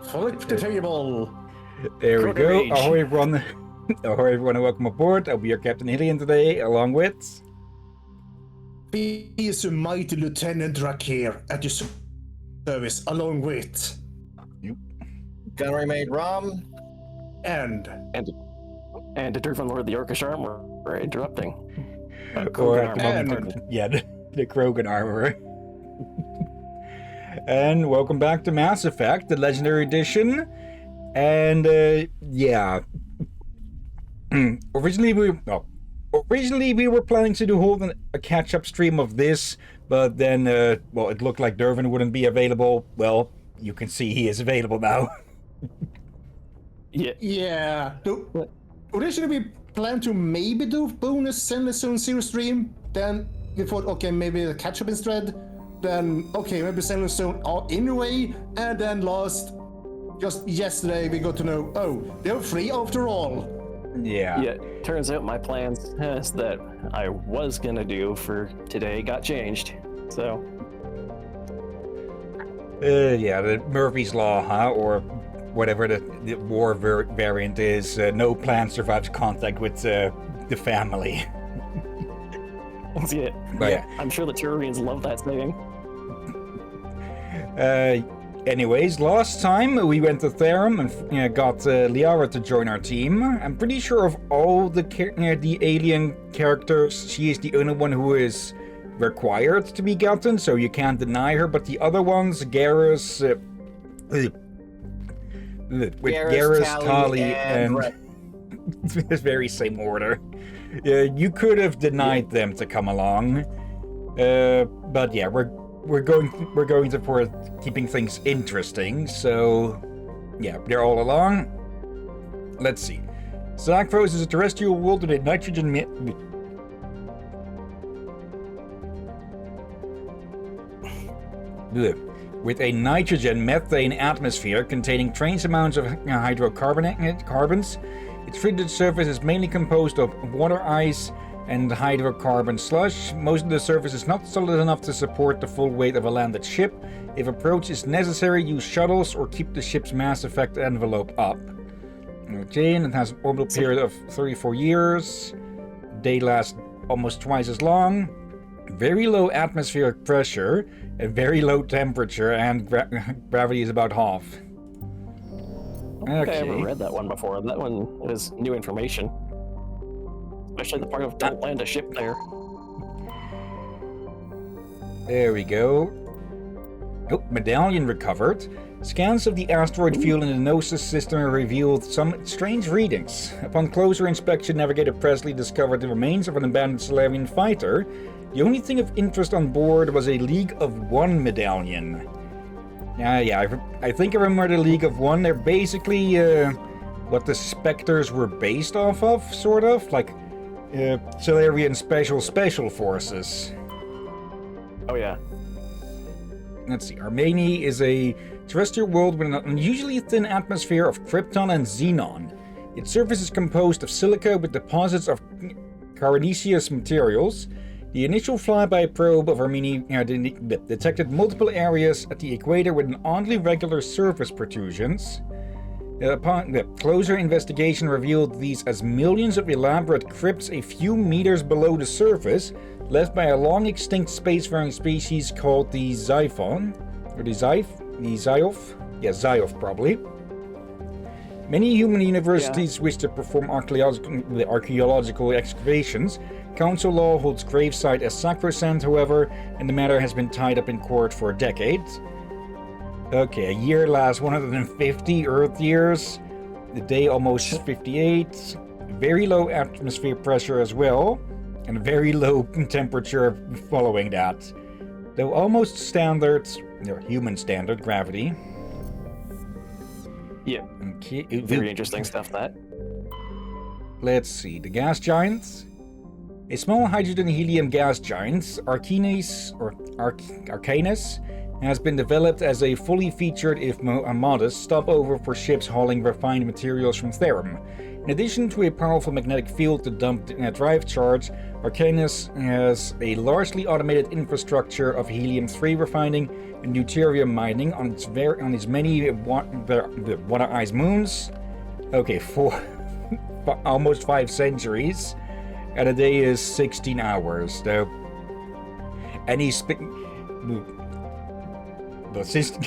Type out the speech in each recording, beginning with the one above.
Flip the table. There we go. Rage. Ahoy, everyone. Ahoy, everyone, and welcome aboard. I'll be your Captain Hillian today, along with... He is a mighty Lieutenant Drakir at your service, along with... Gunnery Maid Rom. And And the Driven Lord of the Orcish Armor. We're interrupting. Or Krogan at the Armor. moment, yeah, the Krogan Armor. And welcome back to Mass Effect, the Legendary Edition. And, yeah. Originally we were planning to hold a catch-up stream of this, but then, well, it looked like Dervin wouldn't be available. Well, you can see he is available now. yeah. Originally we planned to maybe do bonus Zenless Zone Zero stream. Then we thought, okay, maybe the catch-up instead. Then, okay, maybe Zenless Zone anyway. And then just yesterday we got to know, oh, they're free after all. Yeah. Yeah, turns out my plans that I was gonna do for today got changed. So, Yeah, the Murphy's Law, huh? Or whatever the war variant is. No plan survives contact with the family. yeah, But yeah. I'm sure the Turians love that saying. Anyways, last time we went to Therum and got Liara to join our team. I'm pretty sure of all the alien characters, she is the only one who is required to be gotten, so you can't deny her. But the other ones, Garrus, Tali, and the very same order. You could have denied them to come along, but yeah, we're going for keeping things interesting. So yeah, they're all along. Let's see. Zagros is a terrestrial world with a nitrogen methane atmosphere containing trace amounts of hydrocarbons. Its frigid surface is mainly composed of water ice and hydrocarbon slush. Most of the surface is not solid enough to support the full weight of a landed ship. If approach is necessary, use shuttles or keep the ship's Mass Effect envelope up. Okay, and it has an orbital period of 34 years. They last almost twice as long. Very low atmospheric pressure, a very low temperature, and gravity is about half. I don't think I ever read that one before. That one was new information. Especially the part of don't land a ship there. There we go. Oh, medallion recovered. Scans of the asteroid field in the Gnosis system revealed some strange readings. Upon closer inspection, Navigator Presley discovered the remains of an abandoned Solarian fighter. The only thing of interest on board was a League of One medallion. Yeah, I think I remember the League of One. They're basically what the Spectres were based off of, sort of. Like Solarian Special Forces. Oh yeah. Let's see. Armeni is a terrestrial world with an unusually thin atmosphere of krypton and xenon. Its surface is composed of silica with deposits of carbonaceous materials. The initial flyby probe of Armeni detected multiple areas at the equator with an oddly regular surface protrusions. Upon the closer investigation revealed these as millions of elaborate crypts a few meters below the surface, left by a long-extinct spacefaring species called the Xiphon, or the Ziof? Yeah, Ziof, probably. Many human universities wish to perform archaeological excavations. Council law holds gravesite as sacrosanct, however, and the matter has been tied up in court for decades. Okay, a year lasts 150 Earth years. The day almost 58. Very low atmosphere pressure as well. And very low temperature following that. Though almost standard, human standard gravity. Yeah. Okay. Very interesting stuff, that. Let's see. The gas giants. A small hydrogen-helium gas giant, Arcanus, has been developed as a fully featured, if modest, stopover for ships hauling refined materials from Therum. In addition to a powerful magnetic field to dump drive charge, Arcanus has a largely automated infrastructure of helium-3 refining and deuterium mining on its many water ice moons. Okay, for almost 5 centuries, and a day is 16 hours. So, and since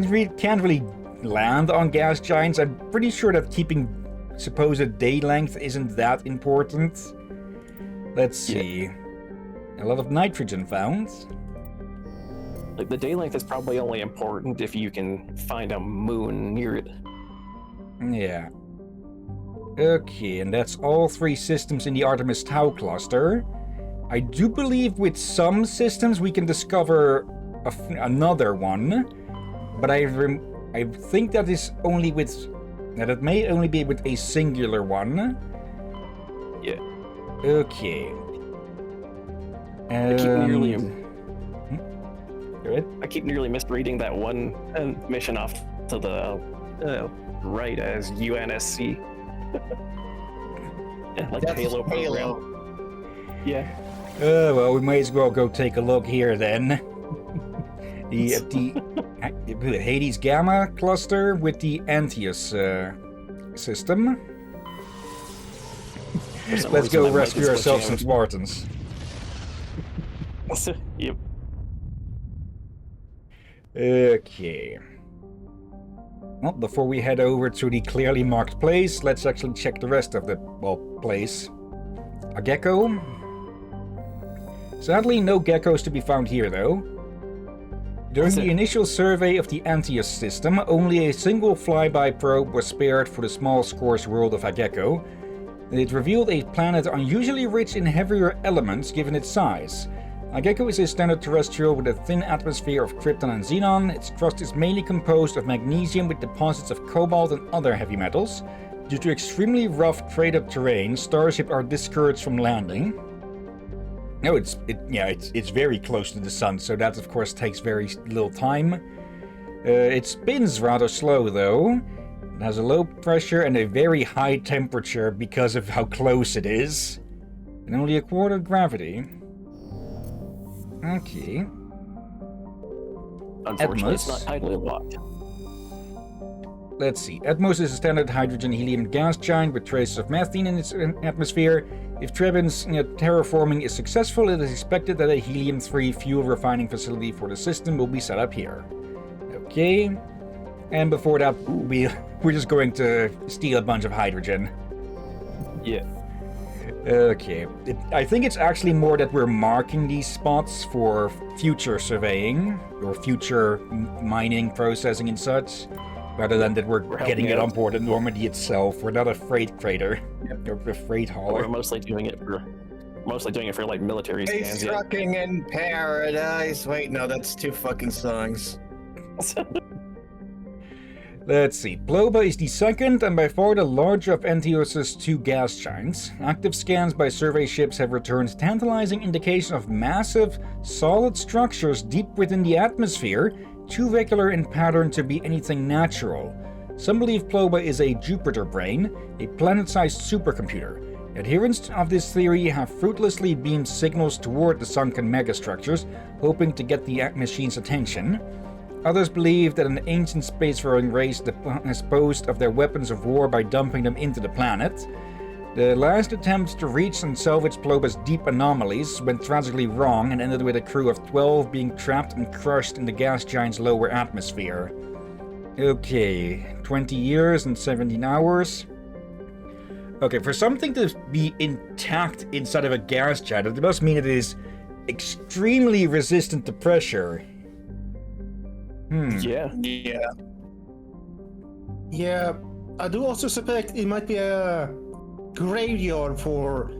we can't really land on gas giants, I'm pretty sure that keeping supposed day length isn't that important. Let's see. A lot of nitrogen found. Like, the day length is probably only important if you can find a moon near it. Yeah. Okay, and that's all 3 systems in the Artemis Tau cluster. I do believe with some systems we can discover another one, but I think that is only with... That it may only be with a singular one. Yeah. Okay. I keep nearly misreading that one mission off to the right as UNSC. Yeah, like That's Halo program. Halo. Yeah. Well, we may as well go take a look here then. the Hades Gamma cluster with the Antaeus system. Let's go rescue ourselves some Spartans. Yep. Okay. Well, before we head over to the clearly marked place, let's actually check the rest of the, place. A gecko? Sadly, no geckos to be found here, though. During the initial survey of the Antaeus system, only a single flyby probe was spared for the small scorched world of Agekko. It revealed a planet unusually rich in heavier elements given its size. Agekko is a standard terrestrial with a thin atmosphere of krypton and xenon. Its crust is mainly composed of magnesium with deposits of cobalt and other heavy metals. Due to extremely rough cratered terrain, starships are discouraged from landing. No, it's very close to the sun, so that of course takes very little time. It spins rather slow though. It has a low pressure and a very high temperature because of how close it is. And only a quarter gravity. Okay. Unfortunately, Atmos. it's not tidally locked. Let's see. Atmos is a standard hydrogen-helium gas giant with traces of methane in its atmosphere. If Trebin's terraforming is successful, it is expected that a helium-3 fuel refining facility for the system will be set up here. Okay. And before that, we're just going to steal a bunch of hydrogen. Yeah. Okay. I think it's actually more that we're marking these spots for future surveying or future mining, processing, and such, rather than that we're getting it on board at Normandy itself. We're not a freight freighter or a freight hauler. We're mostly doing it for like military Space scans. trucking in paradise. Wait, no, that's 2 fucking songs. Let's see. Ploba is the second and by far the larger of Antaeus' 2 gas giants. Active scans by survey ships have returned tantalizing indications of massive, solid structures deep within the atmosphere, too regular in pattern to be anything natural. Some believe Ploba is a Jupiter brain, a planet-sized supercomputer. Adherents of this theory have fruitlessly beamed signals toward the sunken megastructures, hoping to get the machine's attention. Others believe that an ancient spacefaring race disposed of their weapons of war by dumping them into the planet. The last attempts to reach and salvage Ploba's deep anomalies went tragically wrong and ended with a crew of 12 being trapped and crushed in the gas giant's lower atmosphere. Okay, 20 years and 17 hours. Okay, for something to be intact inside of a gas giant, it must mean it is extremely resistant to pressure. Yeah. Yeah, I do also suspect it might be a graveyard for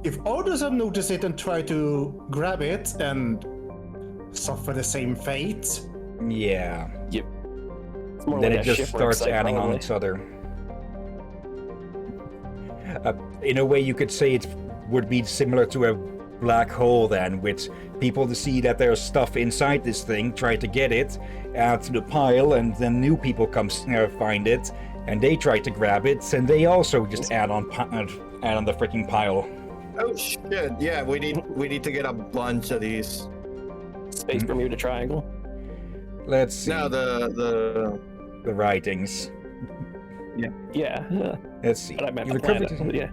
if others have noticed it and try to grab it and suffer the same fate. Yeah. Yep. It's more Then like it a just shipwreck starts site, adding on probably. each other. In a way, you could say it would be similar to a black hole then, with people to see that there's stuff inside this thing, try to get it, add to the pile, and then new people come find it, and they try to grab it, and they also just add on the freaking pile. Oh shit! Yeah, we need to get a bunch of these. Space Bermuda Triangle. Let's see. No, the writings. Yeah. Let's see. But I meant You the recovered, planet. Yeah.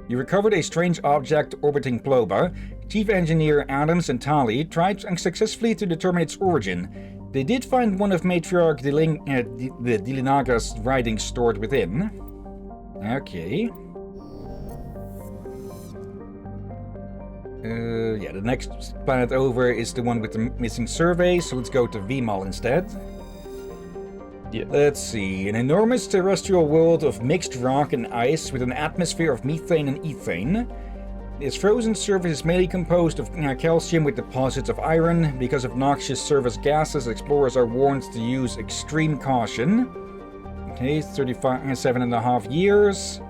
you recovered a strange object orbiting Ploba. Chief Engineer Adams and Tali tried unsuccessfully to determine its origin. They did find one of Matriarch Dilinaga's writings stored within. Okay. The next planet over is the one with the missing survey, so let's go to Vimal instead. Yeah. Let's see. An enormous terrestrial world of mixed rock and ice with an atmosphere of methane and ethane. Its frozen surface is mainly composed of calcium with deposits of iron. Because of noxious surface gases, explorers are warned to use extreme caution. Okay, 37.5 years,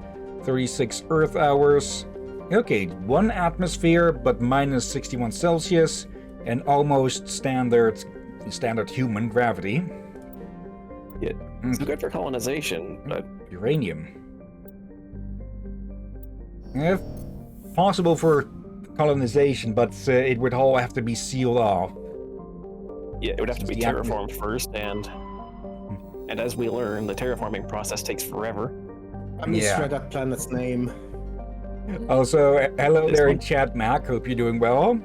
36 Earth hours. Okay, 1 atmosphere, but minus 61 Celsius, and almost standard human gravity. Yeah. It's good for colonization, but Uranium. Yeah, possible for colonization, but it would all have to be sealed off. yeah, it would have to be terraformed first, and as we learn, the terraforming process takes forever. I misread that planet's name. Also, hello there in chat, Mac. Hope you're doing well.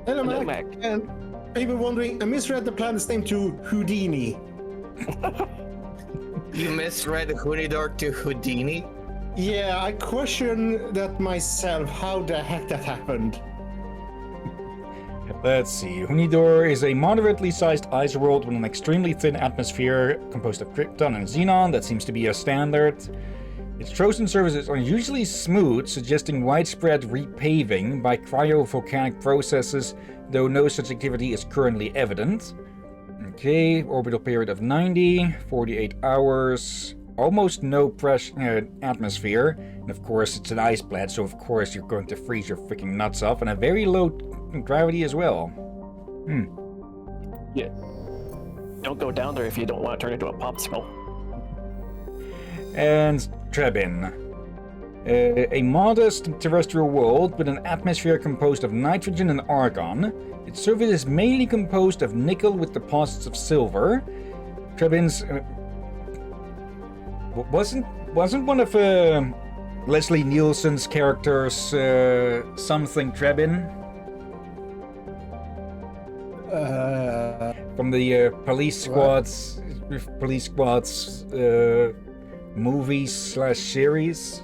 Hello, Hello, Mac. Mac. And people wondering, I misread the planet's name to Houdini. You misread Hunidor to Houdini? Yeah, I question that myself, how the heck that happened. Let's see. Hunidor is a moderately sized ice world with an extremely thin atmosphere composed of krypton and xenon. That seems to be a standard. Its frozen surface is unusually smooth, suggesting widespread repaving by cryovolcanic processes, though no such activity is currently evident. Okay, orbital period of 90, 48 hours, almost no atmosphere, and of course it's an ice planet, so of course you're going to freeze your freaking nuts off, and a very low gravity as well. Yeah. Don't go down there if you don't want to turn into a popsicle. And Trebin. A modest terrestrial world with an atmosphere composed of nitrogen and argon. Its surface is mainly composed of nickel with deposits of silver. Trebin's wasn't one of Leslie Nielsen's characters something Trebin? From the Police Squad's movies/series.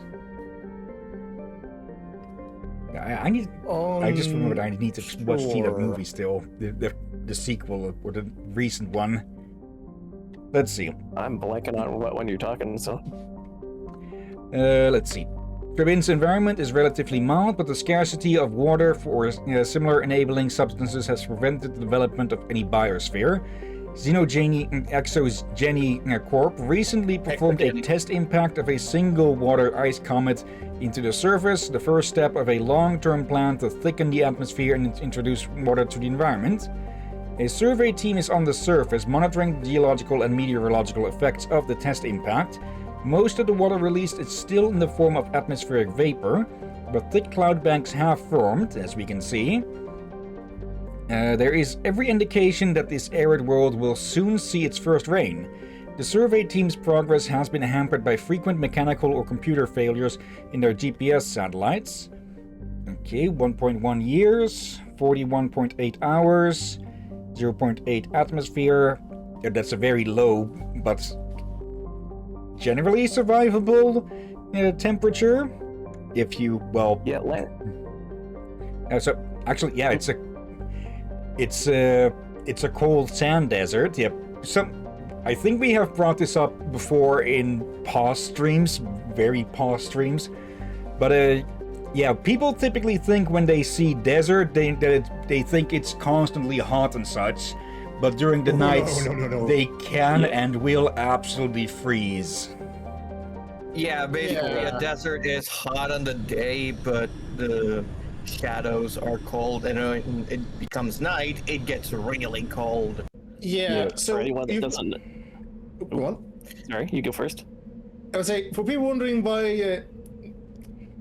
I just remembered I need to see that movie still. The sequel or the recent one. Let's see. I'm blanking on what one you're talking, so. Let's see. Trebin's environment is relatively mild, but the scarcity of water for similar enabling substances has prevented the development of any biosphere. Xenogeny Exogeny Corp recently performed a test impact of a single water ice comet into the surface, the first step of a long-term plan to thicken the atmosphere and introduce water to the environment. A survey team is on the surface monitoring the geological and meteorological effects of the test impact. Most of the water released is still in the form of atmospheric vapor, but thick cloud banks have formed, as we can see. There is every indication that this arid world will soon see its first rain. The survey team's progress has been hampered by frequent mechanical or computer failures in their GPS satellites. Okay, 1.1 years, 41.8 hours, 0.8 atmosphere. That's a very low, but generally survivable temperature. If you, well... Yeah, so, actually, yeah, it's a cold sand desert. Yep. I think we have brought this up before in past streams, very past streams. But yeah, people typically think when they see desert, they think it's constantly hot and such. But during the nights, they can and will absolutely freeze. Yeah, basically a desert is hot on the day, but the shadows are cold, and when it becomes night, it gets really cold. Yeah, so for anyone that doesn't. What? Sorry, you go first. I would say, for people wondering why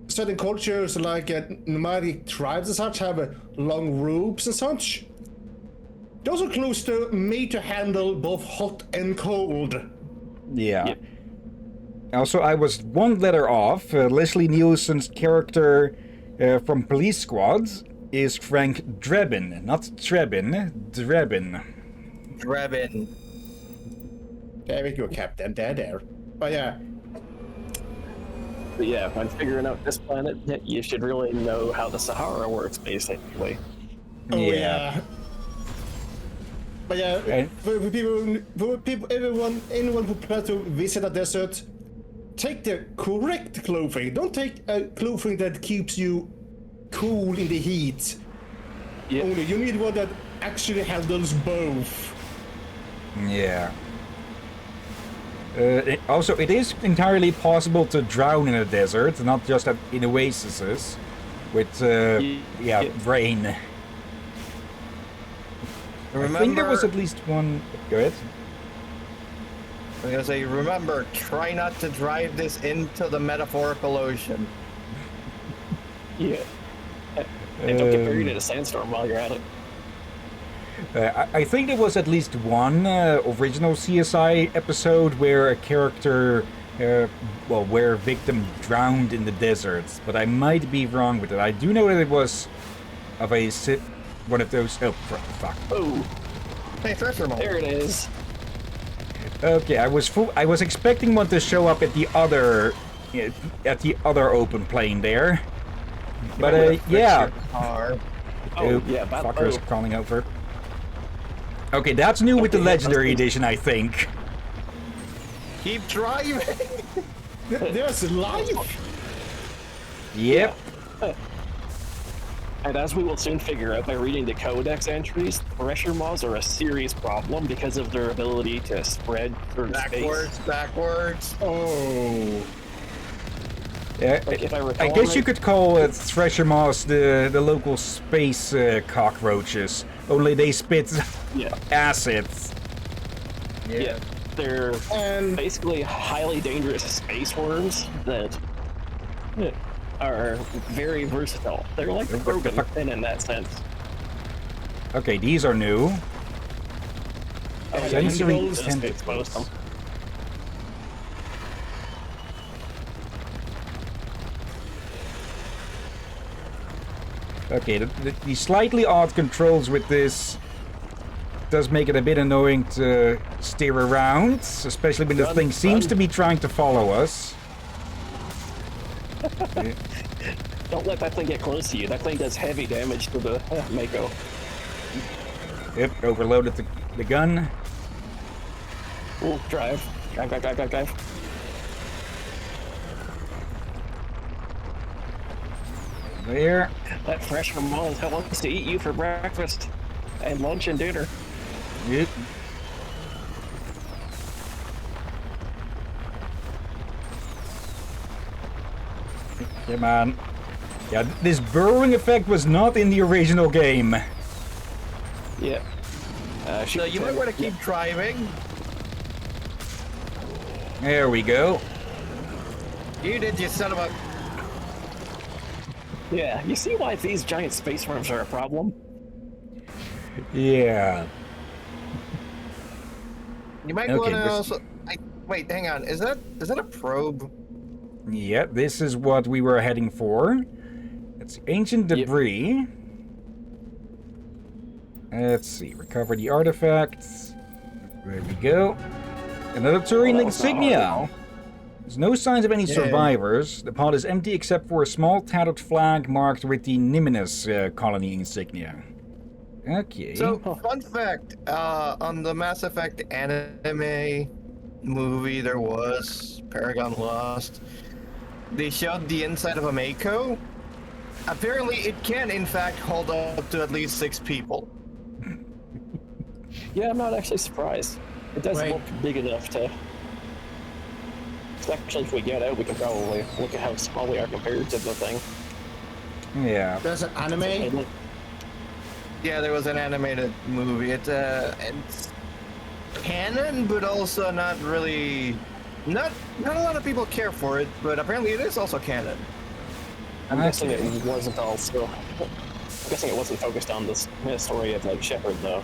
certain cultures like nomadic tribes and such have long robes and such, those are close to made to handle both hot and cold. Yeah. Yep. Also, I was one letter off. Leslie Nielsen's character from Police Squad is Frank Drebin, not Trebin, Drebin. Drebin. There we go, Captain. There. But yeah. But yeah, when figuring out this planet, you should really know how the Sahara works, basically. Oh, Yeah. yeah. But yeah, Okay. for people, anyone who plans to visit a desert, take the correct clothing. Don't take clothing that keeps you cool in the heat. Yeah. Only you need one that actually handles both. Yeah. Also, it is entirely possible to drown in a desert, not just in oases with rain. Remember, I think there was at least one. Go ahead. I was gonna say, remember, try not to drive this into the metaphorical ocean. Yeah. And don't get buried in a sandstorm while you're at it. I think there was at least one original CSI episode where a character, where a victim drowned in the desert, but I might be wrong with it. I do know that it was of one of those. Oh, fuck. Oh, Hey, Thresher Mall. there it is. Okay, I was expecting one to show up at the other open plane there, but yeah. Car. Oh, yeah, fuckers calling over. Okay, that's new with the Legendary Edition, I think. Keep driving. There's life. Yep. And as we will soon figure out by reading the codex entries, thresher moths are a serious problem because of their ability to spread through space. Backwards. Oh. Yeah, Like, if I recall I guess you right- could call thresher moths the local space cockroaches. Only they spit Yeah. acids. Yeah. They're And basically highly dangerous space worms that are very versatile. They're like the Broken Pin in that sense. Okay, these are new. Oh, Sensory tentacles, just tentacles. expose them. Okay, the slightly odd controls with this does make it a bit annoying to steer around, especially when the thing seems to be trying to follow us. Don't let that thing get close to you. That thing does heavy damage to the Mako. Yep, overloaded the gun. Ooh, drive. Drive. There. That fresh Ramon wants to eat you for breakfast and lunch and dinner. Yep. Come on. Yeah, this burrowing effect was not in the original game. Yeah. So you might want to keep driving. There we go. You did, you son of a... Yeah, you see why these giant space worms are a problem? Yeah. You might Okay, want to this- also... wait, hang on. Is that a probe? Yeah, this is what we were heading for. It's ancient debris. Let's see, recover the artifacts. There we go. Another Turing insignia. There's no signs of any survivors. The pod is empty except for a small tattered flag marked with the Niminus colony insignia. Okay. So, fun fact, on the Mass Effect anime movie there was, Paragon Lost, they showed the inside of a Mako. Apparently it can, in fact, hold up to at least 6 people. Yeah, I'm not actually surprised. It does Right. look big enough to... Especially if we get out, we can probably look at how small we are compared to the thing. yeah. there's an anime. Yeah, there was an animated movie. It's canon, but also not really. Not a lot of people care for it, but apparently it is also canon. I'm guessing it wasn't also. I'm guessing it wasn't focused on this story of like Shepard though.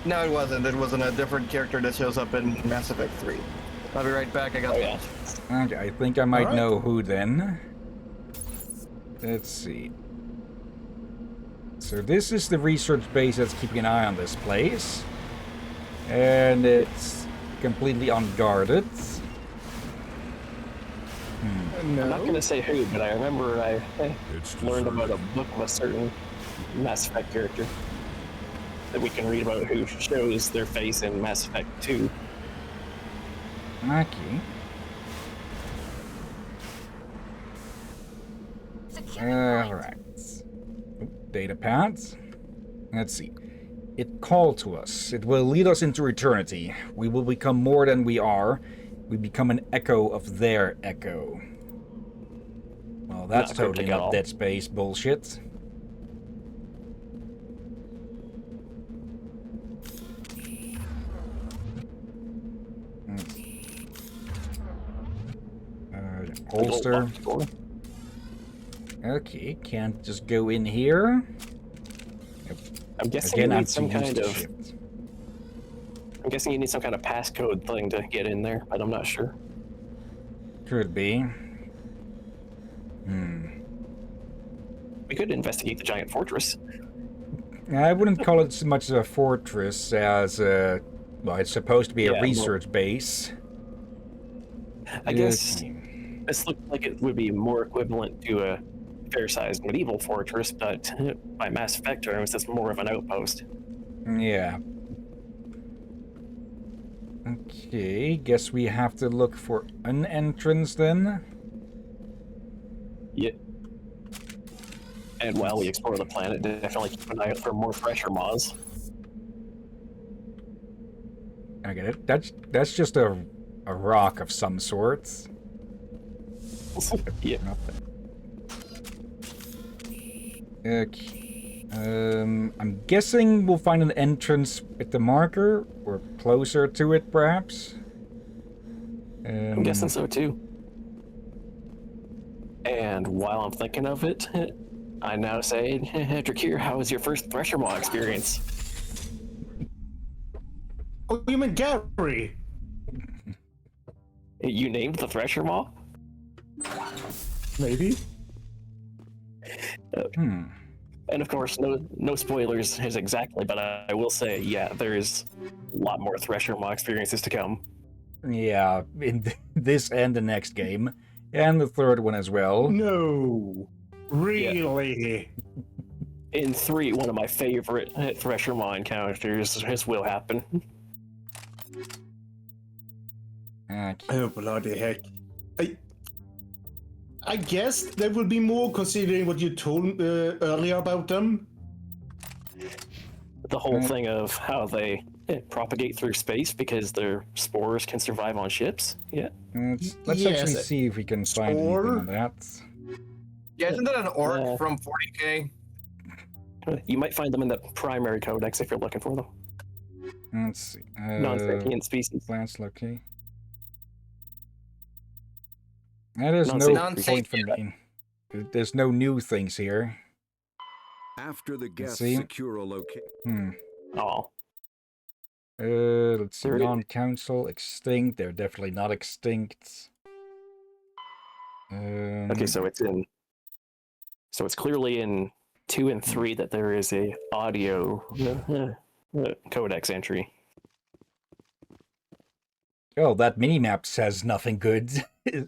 No, it wasn't. It wasn't a different character that shows up in Mass Effect 3. I'll be right back. I got. Oh yeah. Okay, I think I might Alright. know who then. Let's see. So this is the research base that's keeping an eye on this place. And it's completely unguarded. I'm not gonna say who, but I remember I learned about a book of a certain Mass Effect character that we can read about who shows their face in Mass Effect 2. Okay. Alright. Data pads. Let's see. It called to us. It will lead us into eternity. We will become more than we are. We become an echo of their echo. Well, that's Not totally cryptic at not all. Dead Space bullshit. Holster. Okay, can't just go in here. I'm guessing Again, you I'm need some too used kind to of. shift. I'm guessing you need some kind of passcode thing to get in there, but I'm not sure. Could be. We could investigate the giant fortress. I wouldn't call it so much a fortress as a... Well, it's supposed to be a Yeah, research base. I guess Okay. this looked like it would be more equivalent to a fair-sized medieval fortress, but by Mass Effect terms, it's more of an outpost. Yeah. Okay, guess we have to look for an entrance then. Yeah. And while we explore the planet, definitely keep an eye out for more pressure moths. I get it. That's just a rock of some sort. Yeah. Nothing. Okay. I'm guessing we'll find an entrance at the marker, or closer to it, perhaps. I'm guessing so too. And while I'm thinking of it, I now say, Drakir, how was your first Thresher Maw experience? Oh, you mean Gary? You named the Thresher Maw? Maybe. And of course, no spoilers is exactly, but I will say, yeah, there's a lot more Thresher Maw experiences to come. Yeah, in this and the next game. And the third one as well. No. Really? In 3, one of my favorite Thresher Maw encounters will happen. Okay. Oh, bloody heck. I guess there will be more considering what you told earlier about them. The whole thing of how they propagate through space because their spores can survive on ships. Yeah. Let's Yes, actually see if we can find anything spore. on that. Yeah, isn't that an orc Yeah. from 40K? You might find them in the primary codex if you're looking for them. Let's see. Non-sentient species. Plants locate. There's no Non-sentient. point for me. There's no new things here. After the guests see. secure a location. Oh, Let's see. There- Non-council, extinct. They're definitely not extinct. okay. So it's clearly in 2 and 3 that there is a audio codex entry. Oh, that minimap says nothing good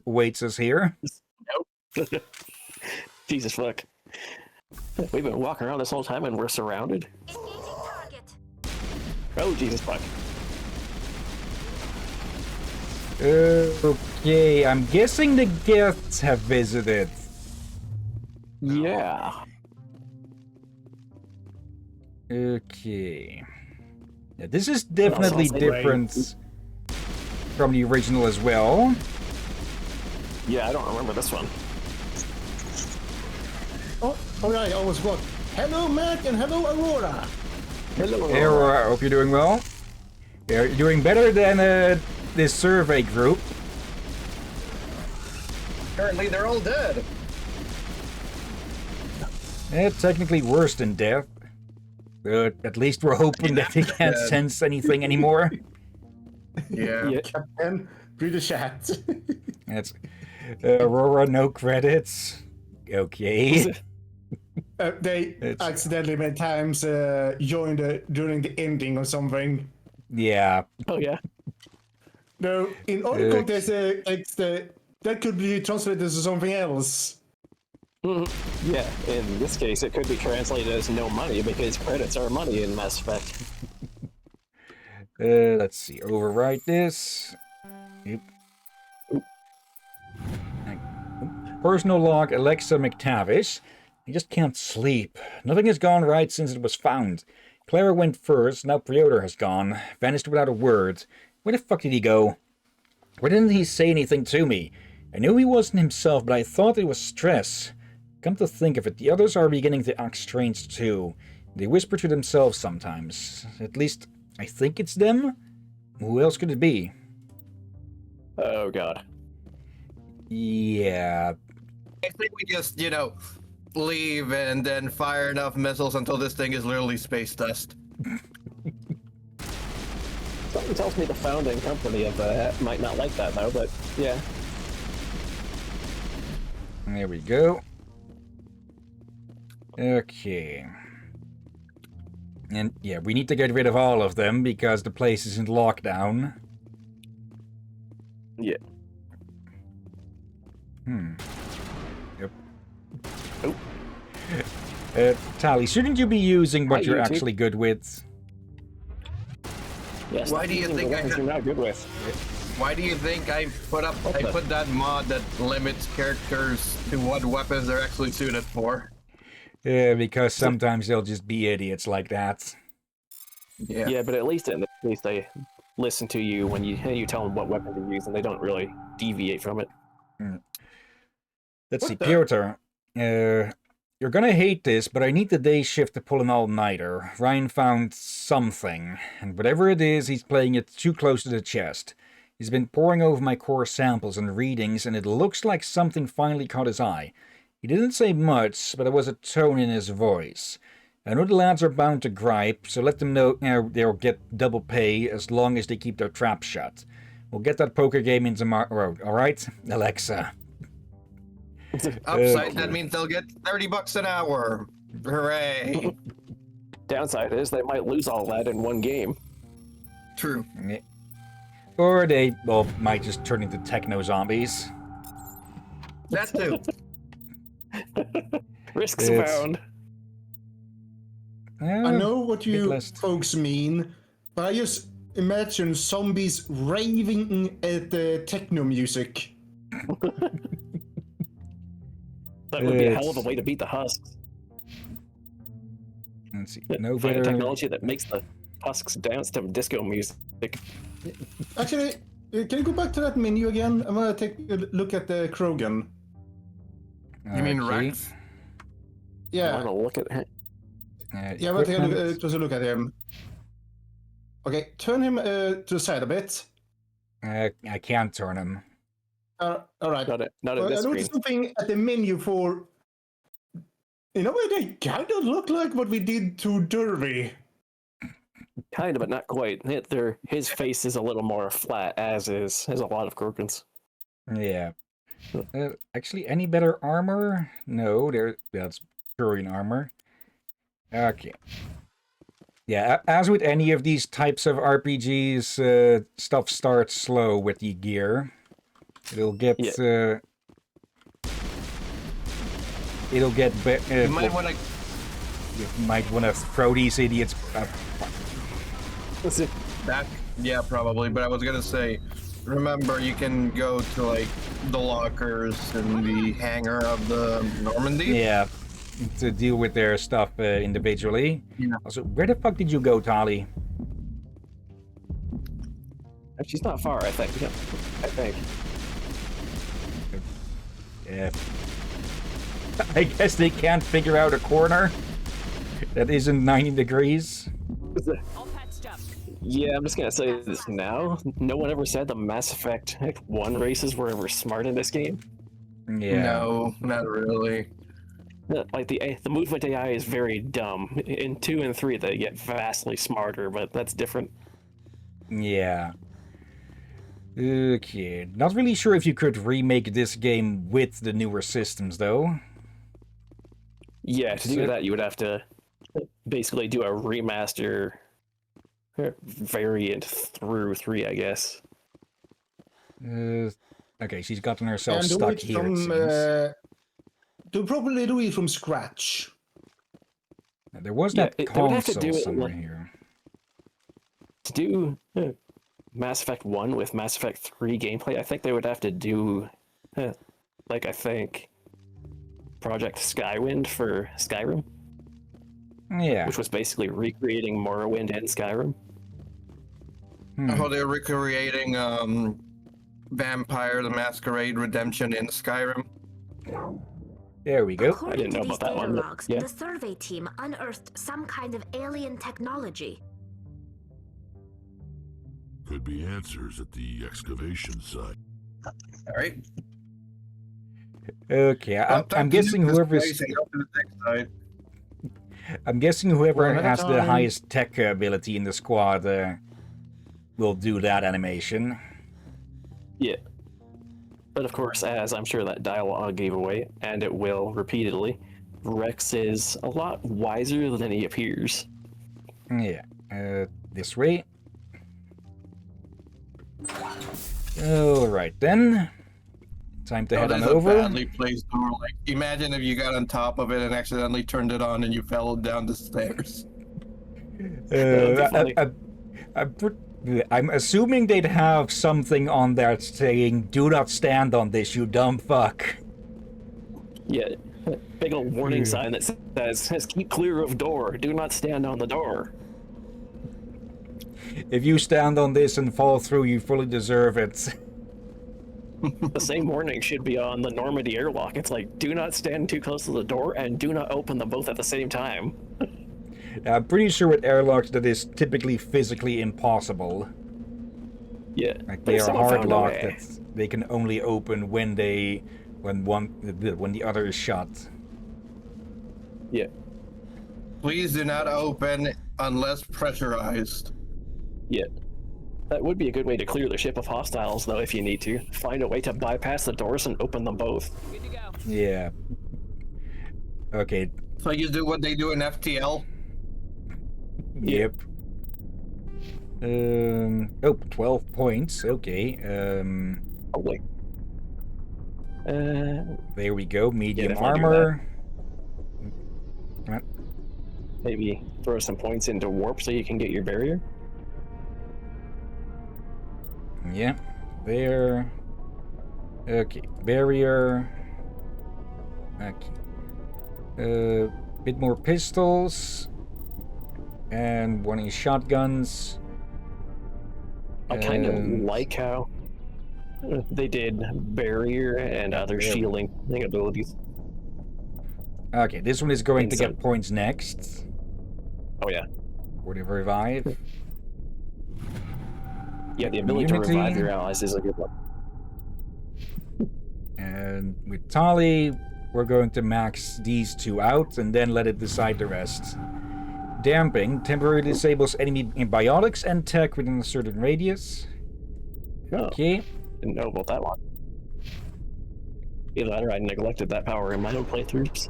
awaits us here. Nope. Jesus fuck. We've been walking around this whole time and we're surrounded. Oh Jesus fuck. Okay, I'm guessing the guests have visited. Yeah. Okay. Yeah, this is definitely sounds like- different from the original as well. Yeah, I don't remember this one. Oh, alright, I almost forgot. Hello, Mac, and hello, Aurora. Hello. Hey, Aurora, I hope you're doing well. They're doing better than this survey group. Currently, they're all dead. Technically worse than death. But at least we're hoping that they can't sense anything anymore. Yeah. Captain, read the chat. That's Aurora, no credits. Okay. They accidentally many times joined during the ending or something. Yeah. Oh yeah. No, in other context, that could be translated to something else. Yeah, in this case, it could be translated as no money because credits are money in Mass Effect. Let's see. Overwrite this. Yep. Personal log, Alexa McTavish. I just can't sleep. Nothing has gone right since it was found. Clara went first, now Piotr has gone. Vanished without a word. Where the fuck did he go? Why didn't he say anything to me? I knew he wasn't himself, but I thought it was stress. Come to think of it, the others are beginning to act strange too. They whisper to themselves sometimes. At least, I think it's them? Who else could it be? Oh god. Yeah. I think we just, leave and then fire enough missiles until this thing is literally space dust. Something tells me the founding company of might not like that though, but yeah. There we go. Okay. And yeah, we need to get rid of all of them because the place is in lockdown. Yeah. Yep. Oh. Tali, shouldn't you be using what Hi, you're YouTube. actually good with? Yes. Why do you think you're not good with? Why do you think I put that mod that limits characters to what weapons they're actually suited for? Yeah, because sometimes they'll just be idiots like that. Yeah, but at least in this case they listen to you when you tell them what weapon to use, and they don't really deviate from it. Let's see, Piotr. You're gonna hate this, but I need the day shift to pull an all-nighter. Ryan found something, and whatever it is, he's playing it too close to the chest. He's been poring over my core samples and readings, and it looks like something finally caught his eye. He didn't say much, but there was a tone in his voice. I know the lads are bound to gripe, so let them know they'll get double pay as long as they keep their trap shut. We'll get that poker game in tomorrow, alright? Alexa. Upside, that means they'll get $30 an hour. Hooray. Downside is they might lose all that in one game. True. Or they, well, might just turn into techno zombies. That too. Risks abound. I know what you list. folks mean, but I just imagine zombies raving at the techno music. That would be a hell of a way to beat the husks. Let's see. No Find a better. technology that makes the husks dance to disco music. Actually, can you go back to that menu again? I'm gonna take a look at the Krogan. You mean Okay. Rex? I Yeah, want to look at him. yeah, but take a closer look at him. Okay, turn him to the side a bit. I can't turn him. All right. Not at I this screen. noticed something at the menu for. In a way, they kind of look like what we did to Derby. Kind of, but not quite. His face is a little more flat, as a lot of Krogans. Yeah. Actually, any better armor? No, that's Turian armor. Okay. Yeah, as with any of these types of RPGs, stuff starts slow with the gear. It'll get it'll get better. You might want to. You might want to throw these idiots. Yeah, probably. But I was gonna say, remember, you can go to like the lockers in the hangar of the Normandy. Yeah, to deal with their stuff individually. Yeah. Also, where the fuck did you go, Tali? She's not far, I think. Yeah, I think. Yeah. I guess they can't figure out a corner that isn't 90 degrees. All patched up. Yeah, I'm just gonna say this now. No one ever said the Mass Effect 1 races were ever smart in this game. Yeah. No, not really. Like the movement AI is very dumb. In 2 and 3, they get vastly smarter, but that's different. Yeah. Okay. Not really sure if you could remake this game with the newer systems, though. Yeah, to do that, you would have to basically do a remaster variant through 3, I guess. Okay, she's gotten herself And do stuck it here, it from, seems. to probably do it from scratch. There was Yeah, that they would have to console do it somewhere like- here. To do Mass Effect 1 with Mass Effect 3 gameplay, I think they would have to do, like, I think, Project Skywind for Skyrim, Yeah. which was basically recreating Morrowind and Skyrim. Oh, they're recreating Vampire the Masquerade Redemption in Skyrim. There we go. I didn't know According to these about that data one. logs, Yeah. the survey team unearthed some kind of alien technology. Could be answers at the excavation site. All right. Okay, I'm guessing whoever's... I'm guessing whoever One at a has the time. highest tech ability in the squad will do that animation. Yeah. But of course, as I'm sure that dialogue gave away, and it will repeatedly, Rex is a lot wiser than he appears. Yeah. This way. Alright then. Time to head on over. A badly placed door. Like, imagine if you got on top of it and accidentally turned it on and you fell down the stairs. I'm assuming they'd have something on there saying, "Do not stand on this, you dumb fuck." Yeah. Big old warning sign that says, keep clear of door, do not stand on the door. If you stand on this and fall through, you fully deserve it. The same warning should be on the Normandy airlock. It's like, do not stand too close to the door and do not open them both at the same time. I'm pretty sure with airlocks that is typically physically impossible. Yeah. Like but they are someone hard found a locked way. that they can only open when the other is shut. Yeah. Please do not open unless pressurized. Yeah. That would be a good way to clear the ship of hostiles, though, if you need to. Find a way to bypass the doors and open them both. Good to go. Yeah. Okay. So you do what they do in FTL? Yep. 12 points. Okay. Oh, wait. There we go. Medium definitely do armor. Maybe throw some points into warp so you can get your barrier. Yeah. There. Okay. Barrier. Okay. Bit more pistols. And one is shotguns. I kind of like how they did barrier and other shielding abilities. Okay, this one is going to Inside. get points next. Oh yeah. For the revive. Yeah, the ability to Immunity. revive your allies is a good one. And with Tali, we're going to max these two out and then let it decide the rest. Damping temporarily disables enemy biotics and tech within a certain radius. Oh, Okay. didn't know about that one. Either that or I neglected that power in my own playthroughs.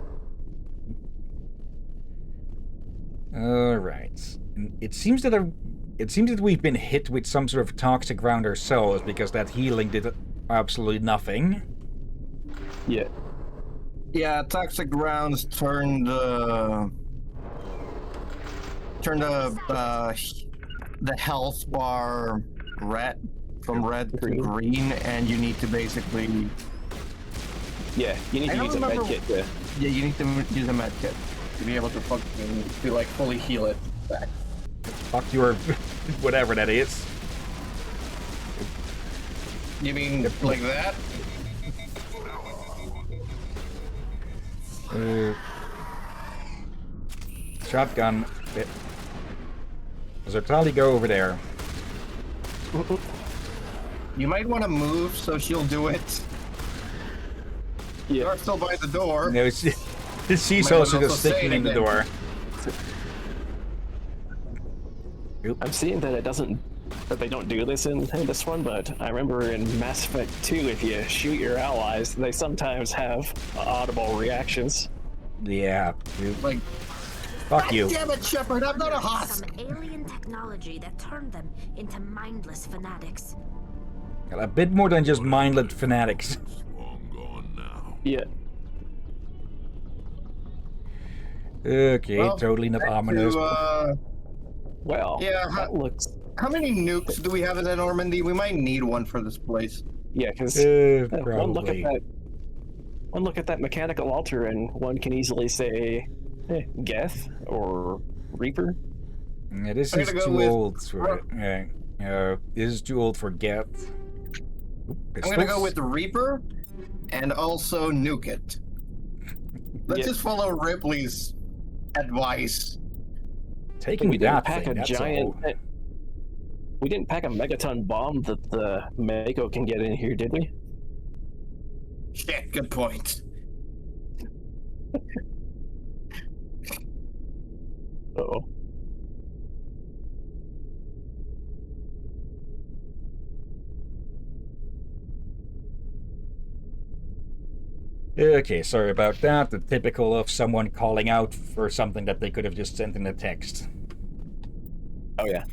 Alright. It seems that we've been hit with some sort of toxic ground ourselves because that healing did absolutely nothing. Yeah. Yeah, toxic rounds turned the health bar red from red to green, and you need to basically Yeah, you need I to don't use a med remember- kit to... yeah you need to use a med kit to be able to function to like fully heal it back. Fuck your... whatever that is. You mean like that? Shotgun. Zertali, go over there. You might want to move so she'll do it. Yeah. You're still by the door. No, she's Might also also just say sticking it in the again. door. I'm seeing that they don't do this in this one, but I remember in Mass Effect 2, if you shoot your allies, they sometimes have audible reactions. Yeah. Like, Fuck you. damn it, Shepard, I'm not a husk. Some alien technology that turned them into mindless fanatics. A bit more than just mindless fanatics. Long gone now. Yeah. Okay, Well, totally not back ominous. to, Well, Yeah, that looks... how many nukes do we have in the Normandy? We might need one for this place. Yeah, because Probably. one look at that mechanical altar, and one can easily say, Geth or Reaper. Yeah, this I'm is gonna go too with- old for this is too old for Geth. I'm gonna go with the Reaper and also nuke it. Let's Yeah. just follow Ripley's advice. Taking We didn't that pack thing, a that's giant. all. We didn't pack a megaton bomb that the Mako can get in here, did we? Shit, good point. Uh-oh. Okay, sorry about that. The typical of someone calling out for something that they could have just sent in a text. Oh yeah.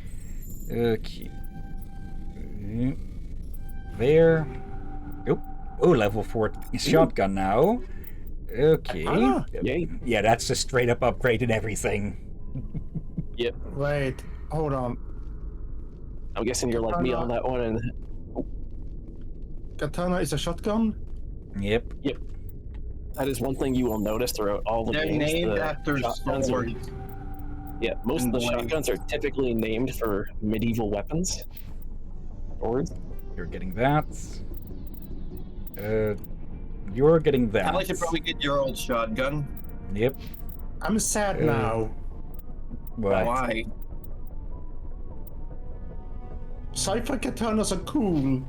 Okay. There. Oh, level 4 shotgun now. Okay. Yay. Yeah, that's a straight up upgrade in everything. Yep. Wait, hold on. I'm guessing you're like me on that one, and Katana is a shotgun? Yep. that is one thing you will notice throughout all the They're games. named the after shotguns are- swords. Yeah, most of the And shotguns are typically named for medieval weapons. Swords. You're getting that. You're getting that. I should probably get your old shotgun. Yep. I'm sad now. What? Why? Sci-fi katanas are cool.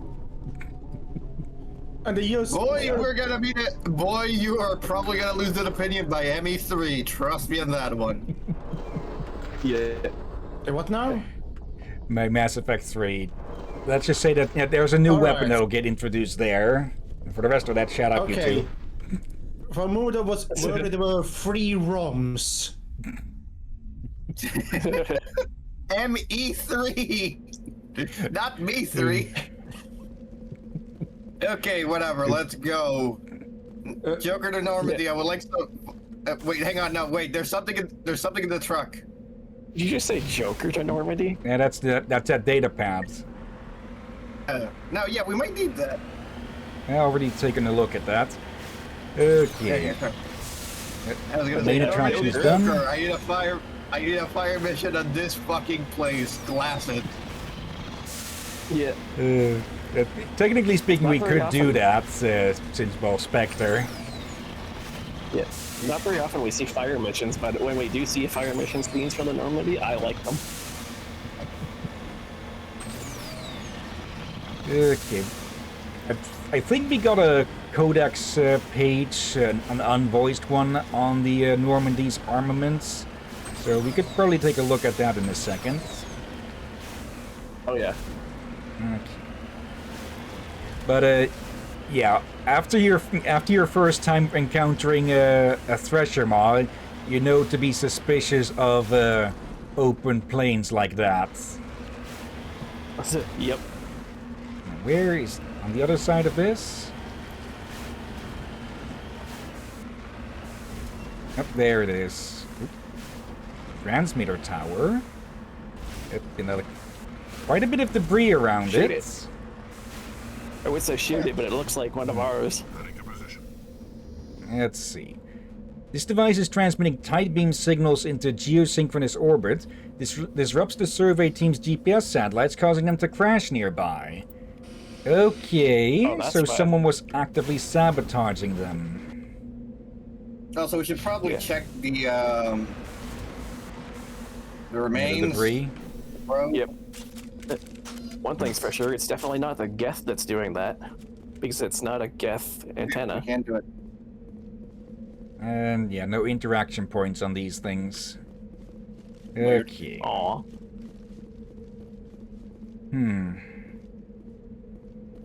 And they use... Boy, we're gonna be the boy. You are probably gonna lose that opinion by ME3. Trust me on that one. Yeah. What now? My Mass Effect 3. Let's just say that there's a new All weapon right. that'll get introduced there. And for the rest of that, shut up, you Okay. two. For a moment, there were 3 ROMs. ME3, not me 3. Okay, whatever. Let's go. Joker to Normandy. I would like to. Wait, hang on. No, wait. There's something in the truck. Did you just say Joker to Normandy? Yeah, that's that data pad. No, yeah, we might need that. I already taken a look at that. Okay. I was gonna Main say, attraction is Joker, done. I need a fire mission on this fucking place. Glass it. Yeah. Technically speaking, we Not very could do that since, well, Spectre. Yeah. Not very often we see fire missions, but when we do see fire mission scenes from the Normandy, I like them. Okay. I think we got a codex page, an unvoiced one, on the Normandy's armaments. So we could probably take a look at that in a second. Oh yeah. Okay. But yeah, after your first time encountering a Thresher mod, you know to be suspicious of open plains like that. Yep. Where is on the other side of this? Up there it is. Oop. Transmitter tower. Quite a bit of debris around Shoot it. it. I would say shoot it, but it looks like one of ours. Heading to position. Let's see. This device is transmitting tight beam signals into geosynchronous orbit. This disrupts the survey team's GPS satellites, causing them to crash nearby. Okay, Oh, that's so bad. someone was actively sabotaging them. Also, we should probably Yeah. check the The remains. debris. bro. Yep. One thing's for sure, it's definitely not the Geth that's doing that. Because it's not a Geth antenna. You can't do it. And yeah, no interaction points on these things. Weird. Okay. Aw.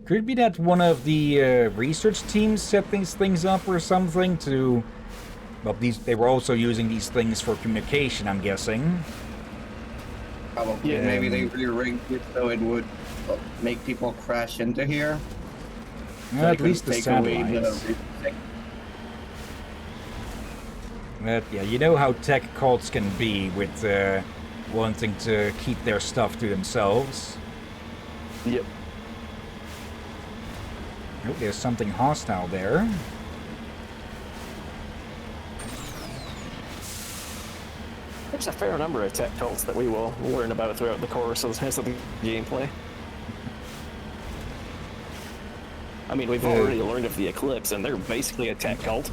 Could be that one of the research teams set these things up or something to... Well, they were also using these things for communication, I'm guessing. Probably. Yeah. Maybe they re-rigged it so it would make people crash into here. So At they least the couldn't take away satellites. the- But yeah, you know how tech cults can be with wanting to keep their stuff to themselves. Yep. Oh, there's something hostile there. There's a fair number of tech cults that we will learn about throughout the course of the gameplay. I mean, we've already learned of the Eclipse, and they're basically a tech cult.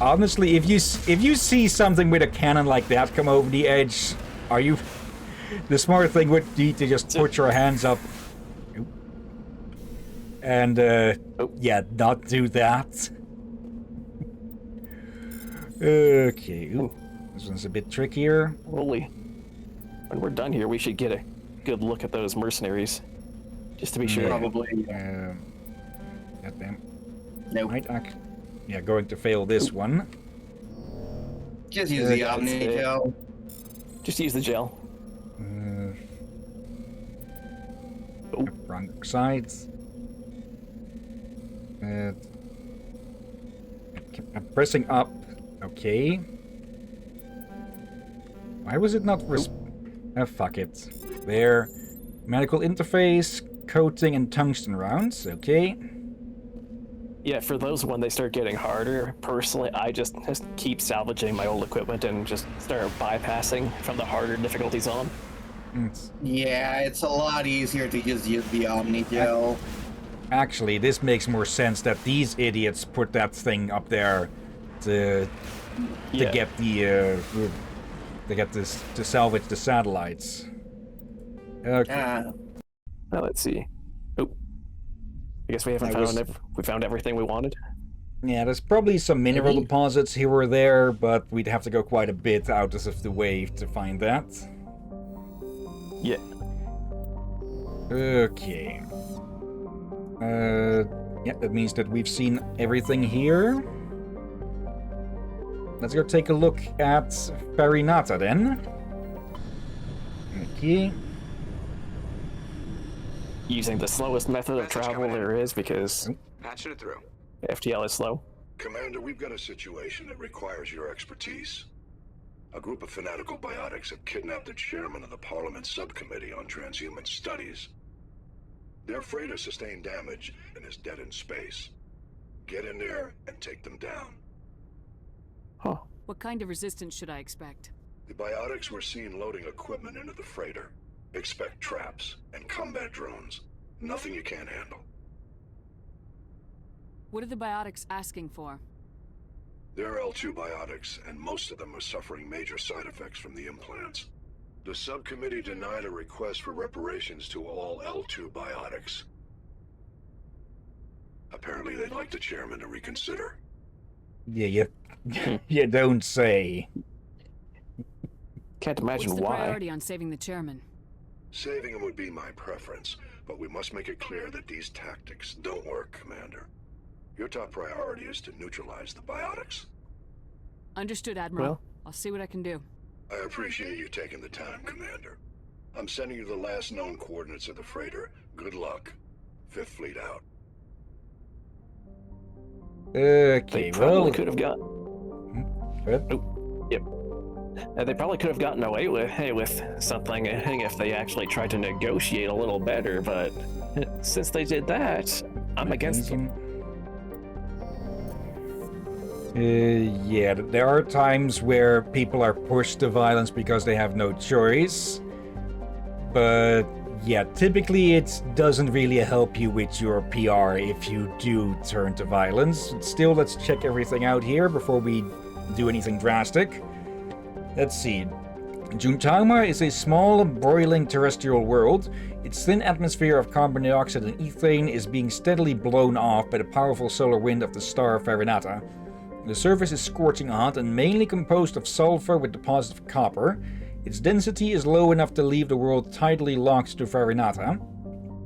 Honestly, if you see something with a cannon like that come over the edge, are you... The smart thing would be to just put your hands up and, yeah, not do that. Okay, ooh, this one's a bit trickier. Holy. When we're done here, we should get a good look at those mercenaries. Just to be sure. Probably. Goddamn. Nope. Yeah, going to fail this one. Just use the Omni gel. Just use the gel. Wrong sides. I'm pressing up. Okay. Why was it not fuck it. There. Medical interface, coating, and tungsten rounds. Okay. Yeah, for those when they start getting harder, personally, I just keep salvaging my old equipment and just start bypassing from the harder difficulties on. Yeah, it's a lot easier to just use the Omni gel. Actually, this makes more sense that these idiots put that thing up there to get the to salvage the satellites. Okay. Now let's see. Oh, I guess we haven't found everything we wanted. Yeah, there's probably some mineral deposits here or there, but we'd have to go quite a bit out of the way to find that. Yeah. Okay. Yeah, that means that we've seen everything here. Let's go take a look at Farinata then. Okay. Using the slowest method of travel there is because patching it through. FTL is slow. Commander, we've got a situation that requires your expertise. A group of fanatical biotics have kidnapped the chairman of the Parliament Subcommittee on Transhuman Studies. Their freighter sustained damage and is dead in space. Get in there and take them down. Huh. What kind of resistance should I expect? The biotics were seen loading equipment into the freighter. Expect traps and combat drones. Nothing you can't handle. What are the biotics asking for? They're L2 biotics, and most of them are suffering major side effects from the implants. The subcommittee denied a request for reparations to all L2 biotics. Apparently they'd like the chairman to reconsider. Yeah, you don't say. Can't imagine What's the why. priority on saving the chairman? Saving him would be my preference, but we must make it clear that these tactics don't work, Commander. Your top priority is to neutralize the biotics. Understood, Admiral. Well. I'll see what I can do. I appreciate you taking the time, Commander. I'm sending you the last known coordinates of the freighter. Good luck. Fifth Fleet out. Okay, They probably well... could have got. What? Oh, yep. They probably could have gotten away with something if they actually tried to negotiate a little better, but since they did that, I'm against them. Yeah, there are times where people are pushed to violence because they have no choice. But yeah, typically it doesn't really help you with your PR if you do turn to violence. Still, let's check everything out here before we do anything drastic. Let's see. Juntama is a small, broiling terrestrial world. Its thin atmosphere of carbon dioxide and ethane is being steadily blown off by the powerful solar wind of the star Farinata. The surface is scorching hot and mainly composed of sulfur with deposits of copper. Its density is low enough to leave the world tidally locked to Farinata.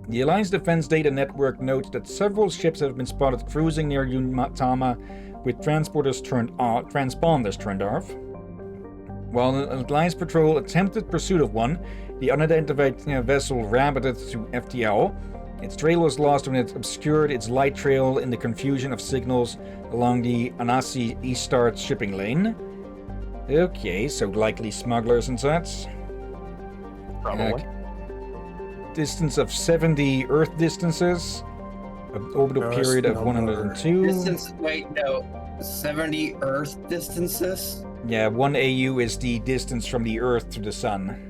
The Alliance Defense Data Network notes that several ships have been spotted cruising near Juntama with transponders turned off. While an Alliance patrol attempted pursuit of one, the unidentified vessel rabbited to FTL. Its trail was lost when it obscured its light trail in the confusion of signals along the Anasi Eastart shipping lane. Okay, so likely smugglers and such. Probably. Distance of 70 Earth distances. An orbital period of 102. Distance, wait, no. 70 Earth distances? Yeah, 1 AU is the distance from the Earth to the Sun.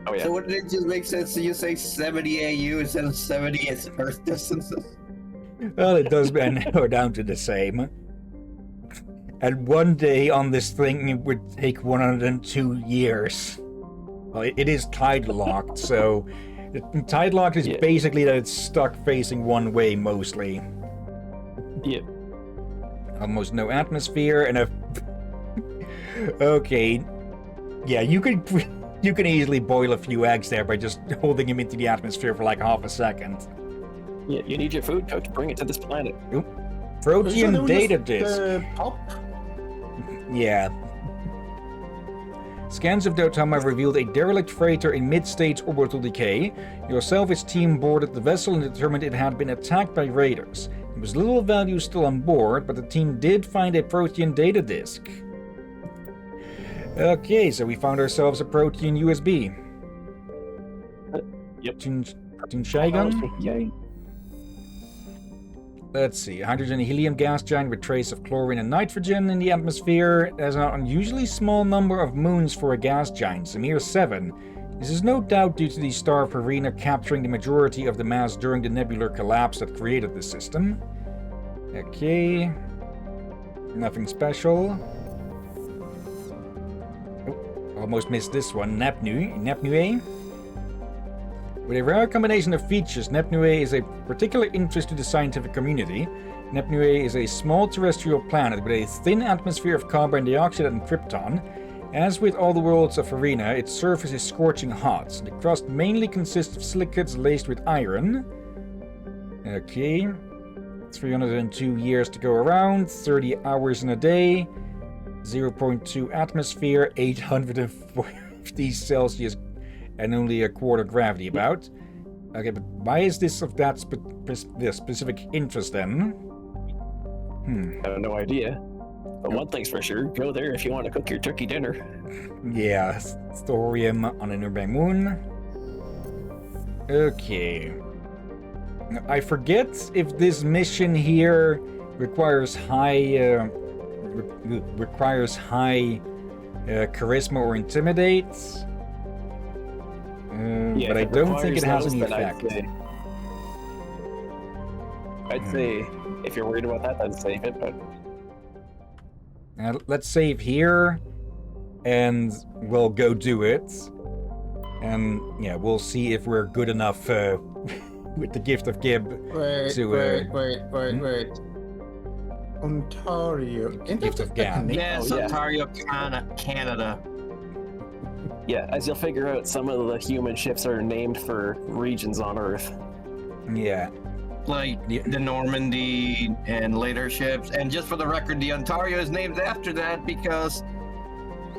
Oh, yeah. So wouldn't it just make sense to you say 70 AU instead of 70 as Earth distances? Well, it does narrow down to the same. And one day on this thing would take 102 years. Well, it is tide-locked, so... Tide-locked is basically that it's stuck facing one way, mostly. Yep. Almost no atmosphere, and a... Okay. Yeah, you can easily boil a few eggs there by just holding him into the atmosphere for like half a second. Yeah, you need your food cooked, bring it to this planet. Oop. Protean data disk. Pop? Yeah. Scans of Dotama revealed a derelict freighter in mid-stage orbital decay. Your salvage team boarded the vessel and determined it had been attacked by raiders. There was little value still on board, but the team did find a Protean data disk. Okay, so we found ourselves a Protean USB. Yep. Tunshaigun? Yay. Let's see. Hydrogen and helium gas giant with trace of chlorine and nitrogen in the atmosphere. There's an unusually small number of moons for a gas giant, a mere 7. This is no doubt due to the star of Harina capturing the majority of the mass during the nebular collapse that created the system. Okay. Nothing special. Oh, almost missed this one. Nepnue. With a rare combination of features, Nepnue is a particular interest to the scientific community. Nepnue is a small terrestrial planet with a thin atmosphere of carbon dioxide and krypton. As with all the worlds of Arena, its surface is scorching hot. The crust mainly consists of silicates laced with iron. Okay. 302 years to go around, 30 hours in a day, 0.2 atmosphere, 850 Celsius, and only a quarter gravity about. Okay, but why is this of that specific interest then? I have no idea. But one thing's for sure, go there if you want to cook your turkey dinner. Yeah, thorium on an nearby moon. Okay. I forget if this mission here requires high charisma or intimidate. Yeah, but I don't think it has any effect. I'd say if you're worried about that, then save it, but... Let's save here, and we'll go do it. And, yeah, we'll see if we're good enough with the gift of Gib to... Wait. Ontario. Gift of Gab. Yes, Oh, yeah. Ontario, Canada. Yeah, as you'll figure out, some of the human ships are named for regions on Earth. Yeah. Like the Normandy and later ships. And just for the record, the Ontario is named after that because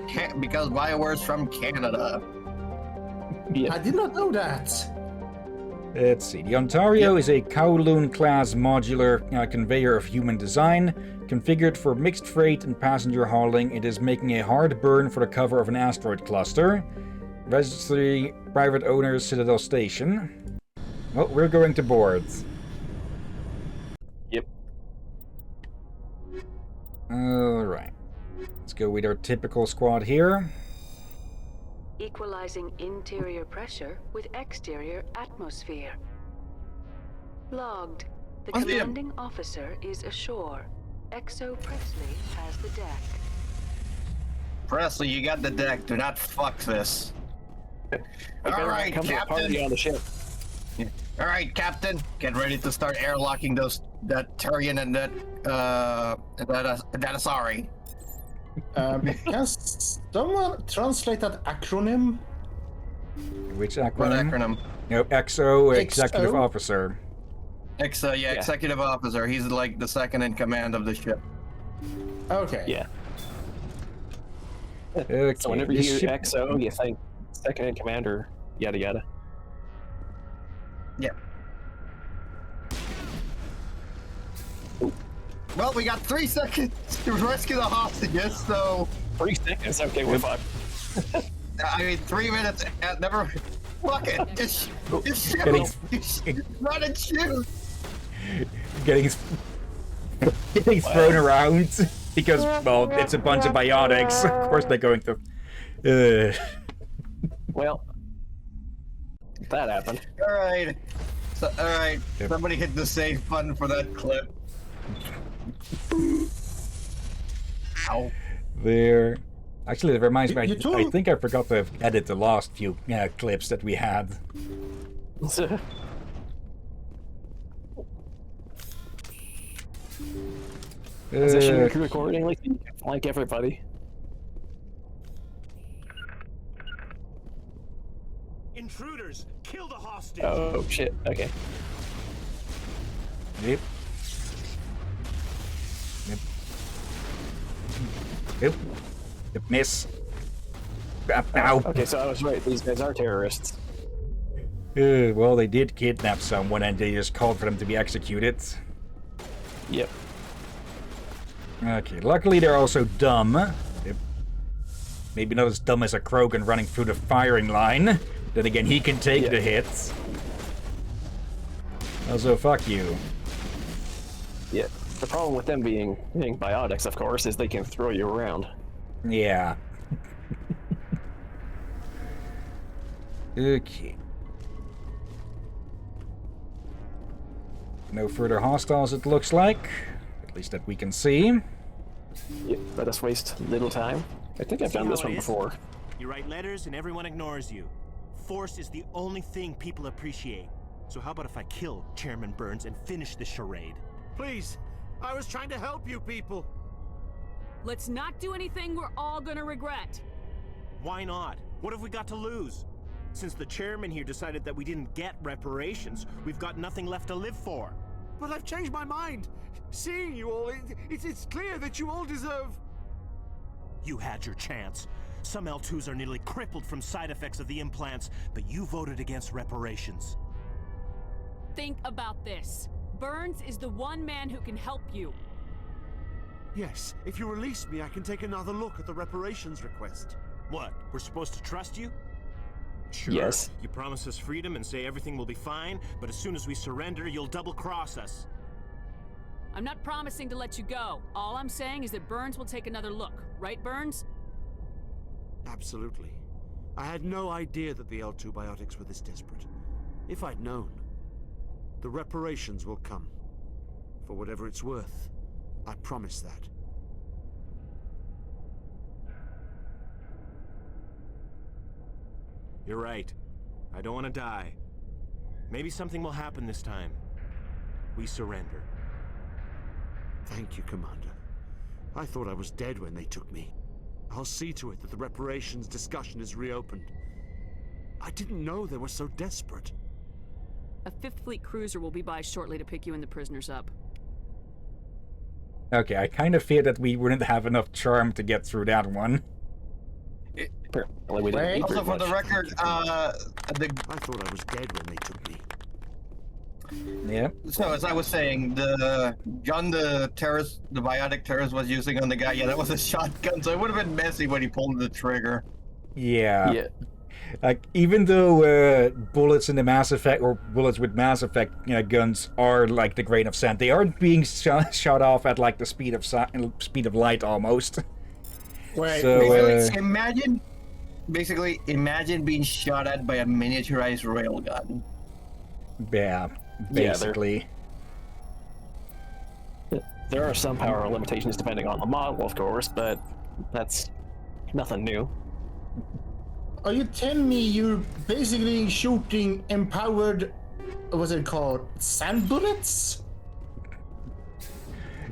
BioWare's from Canada. Yeah. I did not know that. Let's see. The Ontario is a Kowloon-class modular conveyor of human design. Configured for mixed freight and passenger hauling, it is making a hard burn for the cover of an asteroid cluster. Registry, private owners, Citadel Station. Well, we're going to board. Yep. Alright. Let's go with our typical squad here. Equalizing interior pressure with exterior atmosphere. Logged. The commanding officer is ashore. Exo Presley has the deck. Presley, you got the deck. Do not fuck this. All right, come to a party Captain. on the ship. All right, Captain. Get ready to start airlocking that Turian and that Asari. Can someone translate that acronym? Which acronym? What acronym? No, XO, Executive Officer. Executive Officer. He's like the second in command of the ship. Okay. Yeah. Okay. So whenever you this hear ship- XO, you think second in command or yada yada. Yeah. Well, we got 3 seconds to rescue the hostages, so 3 seconds. Okay, we're fine. I mean 3 minutes. Never. Fuck it. Just shoot. Getting- Just run and shoot. getting thrown around because, well, it's a bunch of biotics. Of course they're going to. Well, that happened. All right. So, all right. Yep. Somebody hit the save button for that clip. Ow. There. Actually, it reminds me. You I told- think I forgot to edit the last few clips that we had. Position your crew accordingly so you can flank everybody. Intruders! Kill the hostage! Oh shit, okay. Yep. Yep. Yep. Yep. Miss. Ow. Okay, so I was right, these guys are terrorists. Well, they did kidnap someone and they just called for them to be executed. Yep. Okay, luckily they're also dumb. Yep. Maybe not as dumb as a Krogan running through the firing line. Then again, he can take the hits. Also, fuck you. Yeah. The problem with them being biotics, of course, is they can throw you around. Yeah. Okay. No further hostiles, it looks like. At least that we can see. Yep, let us waste little time. I think I've See done how this it one is? before. You write letters and everyone ignores you. Force is the only thing people appreciate. So how about if I kill Chairman Burns and finish this charade? Please, I was trying to help you people. Let's not do anything we're all gonna regret. Why not? What have we got to lose? Since the chairman here decided that we didn't get reparations, we've got nothing left to live for. But I've changed my mind. Seeing you all, it's clear that you all deserve... You had your chance. Some L2s are nearly crippled from side effects of the implants, but you voted against reparations. Think about this. Burns is the one man who can help you. Yes, if you release me, I can take another look at the reparations request. What? We're supposed to trust you? Sure. Yes. You promise us freedom and say everything will be fine, but as soon as we surrender, you'll double-cross us. I'm not promising to let you go. All I'm saying is that Burns will take another look. Right, Burns? Absolutely. I had no idea that the L2 biotics were this desperate. If I'd known, the reparations will come. For whatever it's worth, I promise that. You're right. I don't want to die. Maybe something will happen this time. We surrender. Thank you, Commander. I thought I was dead when they took me. I'll see to it that the reparations discussion is reopened. I didn't know they were so desperate. A 5th Fleet cruiser will be by shortly to pick you and the prisoners up. Okay, I kind of feared that we wouldn't have enough charm to get through that one. Apparently we didn't need Also, very for the much. record, I thought I was dead when they took me. Yeah. So as I was saying, the gun the biotic terrorist was using on the guy, yeah, that was a shotgun, so it would have been messy when he pulled the trigger. Yeah. Yeah. Like, even though bullets in the Mass Effect, or bullets with Mass Effect guns are like the grain of sand, they aren't being shot off at like the speed of light almost. Wait, So, imagine being shot at by a miniaturized railgun. yeah, basically. There are some power limitations depending on the model, of course, but that's nothing new. Are you telling me you're basically shooting empowered, what's it called, sand bullets?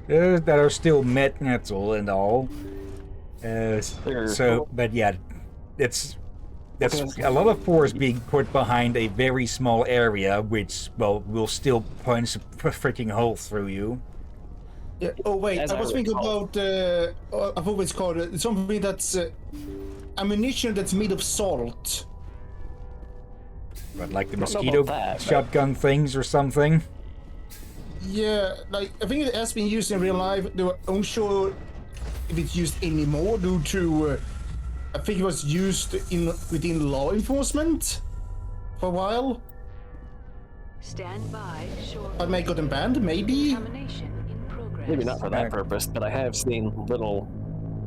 That are still metal and all. But yeah, that's a lot of force being put behind a very small area, which, well, will still punch a freaking hole through you. Yeah. Oh wait, I was thinking about I forgot it's called something that's ammunition that's made of salt. But like the mosquito shotgun things or something. Yeah, like I think it has been used in real life. They were unsure if it's used anymore due to I think it was used within law enforcement for a while. Stand by. But may got them banned, maybe. Maybe not for that purpose, but I have seen little,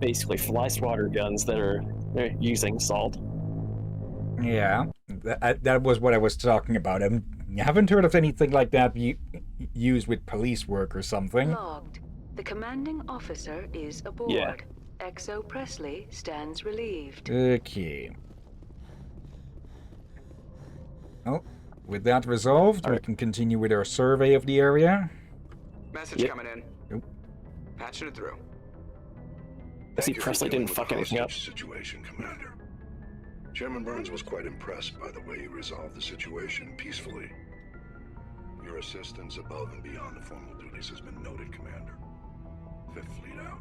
basically fly swatter guns that are using salt. Yeah, that was what I was talking about. I haven't heard of anything like that used with police work or something. Logged. The commanding officer is aboard. Yeah. XO Presley stands relieved. Okay. Oh, with that resolved, we can continue with our survey of the area. Message coming in. Nope. Patching it through. I see Presley didn't fuck anything up. Situation, Commander. Chairman Burns was quite impressed by the way you resolved the situation peacefully. Your assistance above and beyond the formal duties has been noted, Commander. Fifth Fleet out.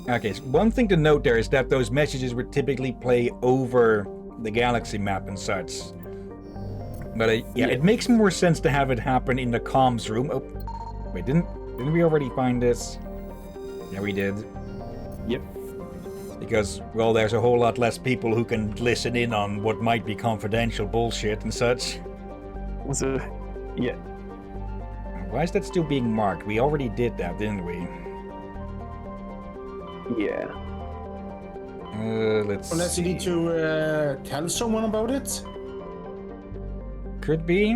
Okay, so one thing to note there is that those messages would typically play over the galaxy map and such. But yeah, it makes more sense to have it happen in the comms room. Oh, wait, didn't we already find this? Yeah, we did. Yep. Because, well, there's a whole lot less people who can listen in on what might be confidential bullshit and such. Yeah. Why is that still being marked? We already did that, didn't we? Yeah. Let's see. Unless you need to tell someone about it? Could be.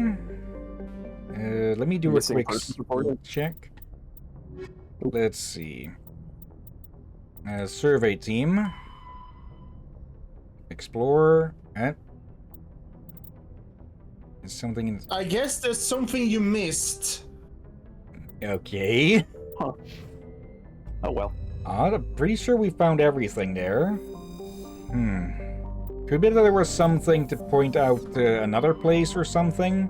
Let me do a quick check. Let's see. Survey team. Explorer. Is something in... I guess there's something you missed. Okay. Huh. Oh well. I'm pretty sure we found everything there. Could be that there was something to point out another place or something.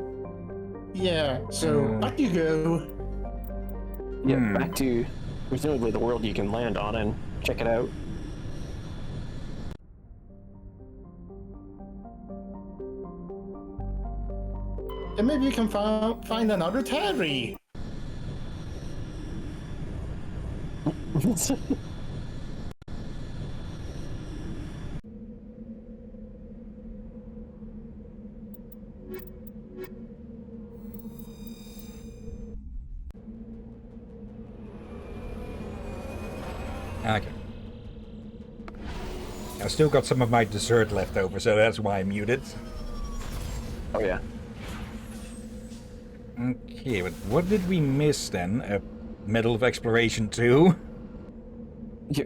Yeah, so back you go. Yeah, back to presumably the world you can land on and check it out. And maybe you can find another Terry. Okay. I've still got some of my dessert left over, so that's why I muted. Oh yeah. Okay, but what did we miss then? Medal of Exploration 2? Yeah.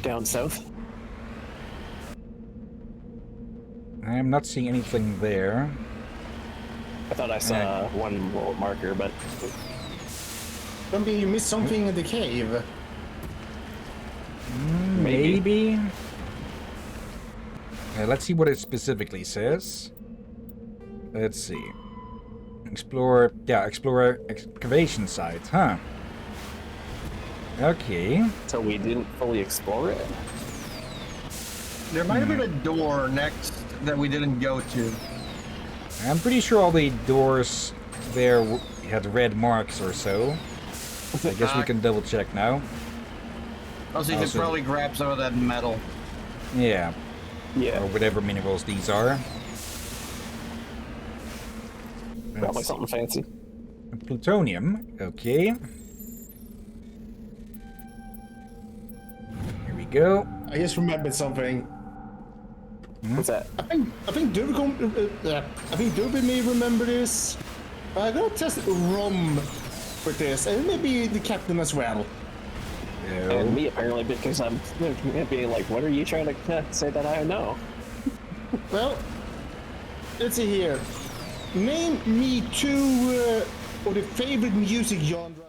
Down south. I'm not seeing anything there. I thought I saw one little marker, but... Maybe you missed something in the cave. Maybe. Let's see what it specifically says. Let's see. Explore excavation sites, huh? Okay. So we didn't fully explore it? There might have been a door next that we didn't go to. I'm pretty sure all the doors there had red marks or so. I guess we can double check now. Also, you can probably grab some of that metal. Yeah. Yeah. Or whatever minerals these are. Probably something fancy. Plutonium. Okay. Here we go. I just remembered something. What's that? I think Durby may remember this. I'm gonna test rum with this, and maybe the captain as well. And me, apparently, because I'm being like, what are you trying to say that I know? Well, let's see here. Name me two of the favorite music genre.